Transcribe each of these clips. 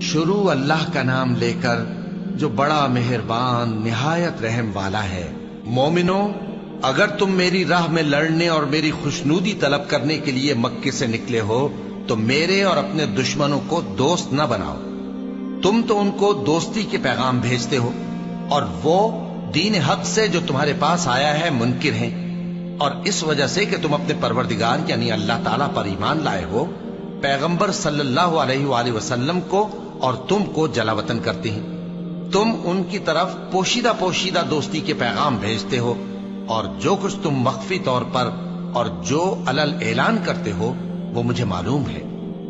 شروع اللہ کا نام لے کر جو بڑا مہربان نہایت رحم والا ہے۔ مومنو، اگر تم میری راہ میں لڑنے اور میری خوشنودی طلب کرنے کے لیے مکے سے نکلے ہو تو میرے اور اپنے دشمنوں کو دوست نہ بناؤ۔ تم تو ان کو دوستی کے پیغام بھیجتے ہو اور وہ دین حق سے جو تمہارے پاس آیا ہے منکر ہیں، اور اس وجہ سے کہ تم اپنے پروردگار یعنی اللہ تعالیٰ پر ایمان لائے ہو، پیغمبر صلی اللہ علیہ وآلہ وسلم کو اور تم کو جلا وطن کرتے ہیں۔ تم ان کی طرف پوشیدہ پوشیدہ دوستی کے پیغام بھیجتے ہو، اور جو کچھ تم مخفی طور پر اور جو علل اعلان کرتے ہو وہ مجھے معلوم ہے،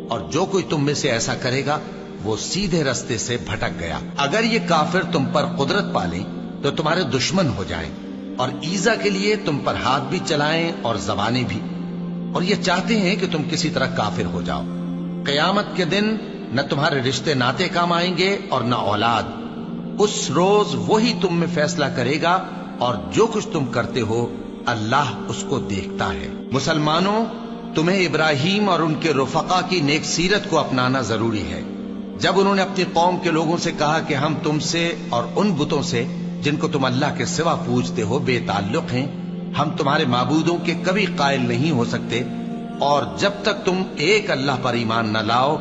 اور جو کوئی تم میں سے ایسا کرے گا وہ سیدھے رستے سے بھٹک گیا۔ اگر یہ کافر تم پر قدرت پالیں تو تمہارے دشمن ہو جائیں، اور ایذا کے لیے تم پر ہاتھ بھی چلائیں اور زبانیں بھی، اور یہ چاہتے ہیں کہ تم کسی طرح کافر ہو جاؤ۔ قیامت کے دن نہ تمہارے رشتے ناتے کام آئیں گے اور نہ اولاد۔ اس روز وہی تم میں فیصلہ کرے گا، اور جو کچھ تم کرتے ہو اللہ اس کو دیکھتا ہے۔ مسلمانوں، تمہیں ابراہیم اور ان کے رفقا کی نیک سیرت کو اپنانا ضروری ہے۔ جب انہوں نے اپنی قوم کے لوگوں سے کہا کہ ہم تم سے اور ان بتوں سے جن کو تم اللہ کے سوا پوجتے ہو بے تعلق ہیں، ہم تمہارے معبودوں کے کبھی قائل نہیں ہو سکتے، اور جب تک تم ایک اللہ پر ایمان نہ لاؤ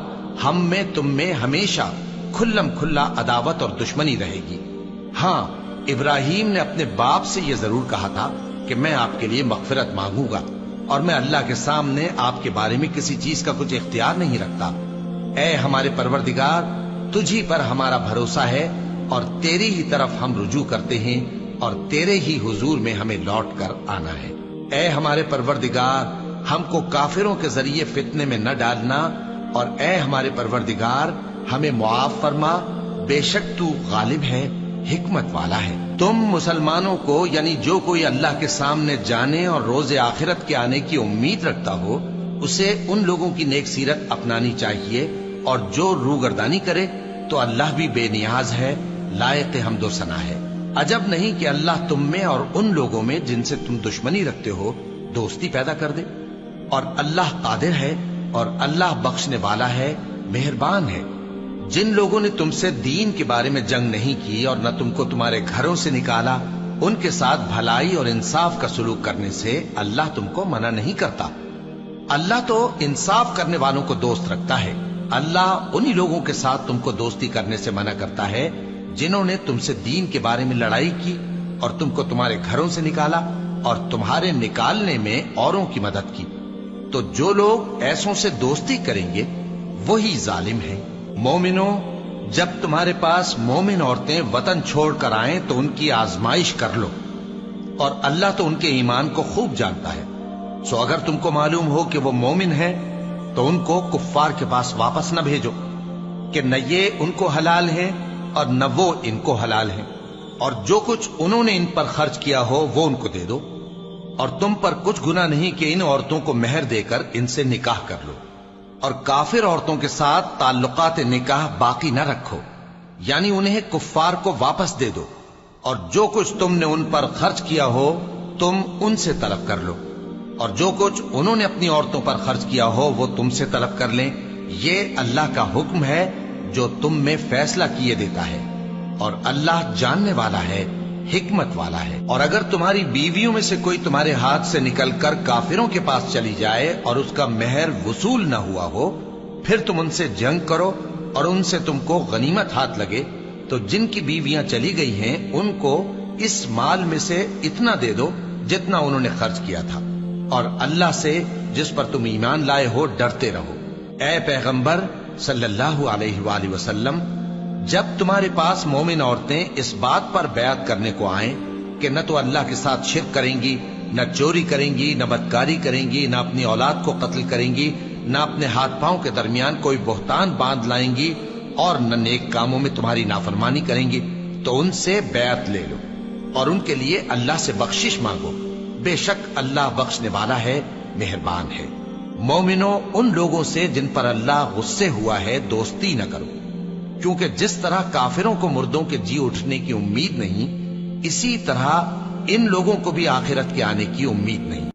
ہم میں تم میں ہمیشہ کھلم کھلا عداوت اور دشمنی رہے گی۔ ہاں، ابراہیم نے اپنے باپ سے یہ ضرور کہا تھا کہ میں آپ کے لیے مغفرت مانگوں گا، اور میں اللہ کے سامنے آپ کے بارے میں کسی چیز کا کچھ اختیار نہیں رکھتا۔ اے ہمارے پروردگار، تجھی پر ہمارا بھروسہ ہے اور تیری ہی طرف ہم رجوع کرتے ہیں، اور تیرے ہی حضور میں ہمیں لوٹ کر آنا ہے۔ اے ہمارے پروردگار، ہم کو کافروں کے ذریعے فتنے میں نہ ڈالنا، اور اے ہمارے پروردگار ہمیں معاف فرما، بے شک تو غالب ہے، حکمت والا ہے۔ تم مسلمانوں کو یعنی جو کوئی اللہ کے سامنے جانے اور روز آخرت کے آنے کی امید رکھتا ہو اسے ان لوگوں کی نیک سیرت اپنانی چاہیے، اور جو روگردانی کرے تو اللہ بھی بے نیاز ہے، لائق حمد و ثنا ہے۔ عجب نہیں کہ اللہ تم میں اور ان لوگوں میں جن سے تم دشمنی رکھتے ہو دوستی پیدا کر دے، اور اللہ قادر ہے اور اللہ بخشنے والا ہے، مہربان ہے۔ جن لوگوں نے تم سے دین کے بارے میں جنگ نہیں کی اور نہ تم کو تمہارے گھروں سے نکالا، ان کے ساتھ بھلائی اور انصاف کا سلوک کرنے سے اللہ تم کو منع نہیں کرتا۔ اللہ تو انصاف کرنے والوں کو دوست رکھتا ہے۔ اللہ انہی لوگوں کے ساتھ تم کو دوستی کرنے سے منع کرتا ہے جنہوں نے تم سے دین کے بارے میں لڑائی کی اور تم کو تمہارے گھروں سے نکالا اور تمہارے نکالنے میں اوروں کی مدد کی۔ تو جو لوگ ایسوں سے دوستی کریں گے وہی ظالم ہیں۔ مومنوں، جب تمہارے پاس مومن عورتیں وطن چھوڑ کر آئیں تو ان کی آزمائش کر لو، اور اللہ تو ان کے ایمان کو خوب جانتا ہے۔ سو اگر تم کو معلوم ہو کہ وہ مومن ہیں تو ان کو کفار کے پاس واپس نہ بھیجو، کہ نہ یہ ان کو حلال ہیں اور نہ وہ ان کو حلال ہیں، اور جو کچھ انہوں نے ان پر خرچ کیا ہو وہ ان کو دے دو، اور تم پر کچھ گناہ نہیں کہ ان عورتوں کو مہر دے کر ان سے نکاح کر لو، اور کافر عورتوں کے ساتھ تعلقات نکاح باقی نہ رکھو، یعنی انہیں کفار کو واپس دے دو، اور جو کچھ تم نے ان پر خرچ کیا ہو تم ان سے طلب کر لو، اور جو کچھ انہوں نے اپنی عورتوں پر خرچ کیا ہو وہ تم سے طلب کر لیں۔ یہ اللہ کا حکم ہے جو تم میں فیصلہ کیے دیتا ہے، اور اللہ جاننے والا ہے، حکمت والا ہے۔ اور اگر تمہاری بیویوں میں سے کوئی تمہارے ہاتھ سے نکل کر کافروں کے پاس چلی جائے اور اس کا مہر وصول نہ ہوا ہو، پھر تم ان سے جنگ کرو اور ان سے تم کو غنیمت ہاتھ لگے، تو جن کی بیویاں چلی گئی ہیں ان کو اس مال میں سے اتنا دے دو جتنا انہوں نے خرچ کیا تھا، اور اللہ سے جس پر تم ایمان لائے ہو ڈرتے رہو۔ اے پیغمبر صلی اللہ علیہ وآلہ وسلم، جب تمہارے پاس مومن عورتیں اس بات پر بیعت کرنے کو آئیں کہ نہ تو اللہ کے ساتھ شرک کریں گی، نہ چوری کریں گی، نہ بدکاری کریں گی، نہ اپنی اولاد کو قتل کریں گی، نہ اپنے ہاتھ پاؤں کے درمیان کوئی بہتان باندھ لائیں گی، اور نہ نیک کاموں میں تمہاری نافرمانی کریں گی، تو ان سے بیعت لے لو اور ان کے لیے اللہ سے بخشش مانگو، بے شک اللہ بخشنے والا ہے، مہربان ہے۔ مومنوں، ان لوگوں سے جن پر اللہ غصے ہوا ہے دوستی نہ کرو، کیونکہ جس طرح کافروں کو مردوں کے جی اٹھنے کی امید نہیں، اسی طرح ان لوگوں کو بھی آخرت کے آنے کی امید نہیں۔